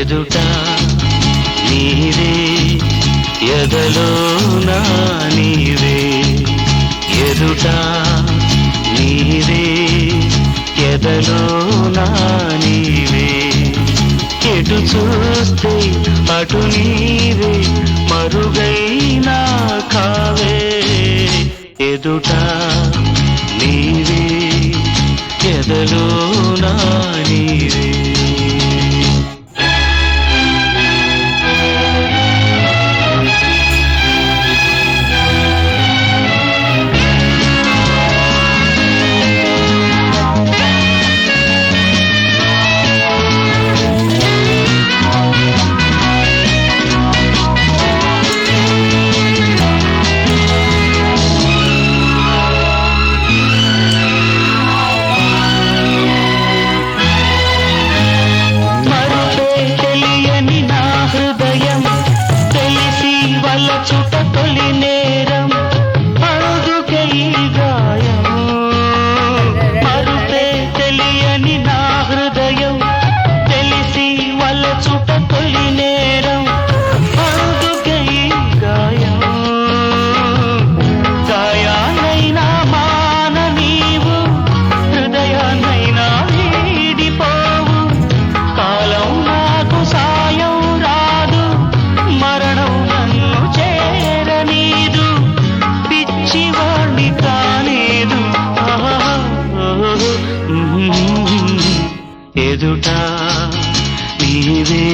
ఎదుట నీవే ఎదలో నా నీవే ఎదుట నీవే ఎదలో నా నీవే ఎటు చూస్తే అటు నీవే మరుగైనా కావే ఎదుట నీవే ఎదలో నా నీవే చుట తొలి నేరం అరుదుకై గాయం మరుపే తెలియని నా హృదయం తెలిసి వల్ల చుట తొలి నేరం అరుదుకై గాయం గాయాన్నైనా మాన నీవు హృదయాన్నైనా వీడిపోవు కాలం నాకు సాయం రాదు మరణం ఎదుట నీవే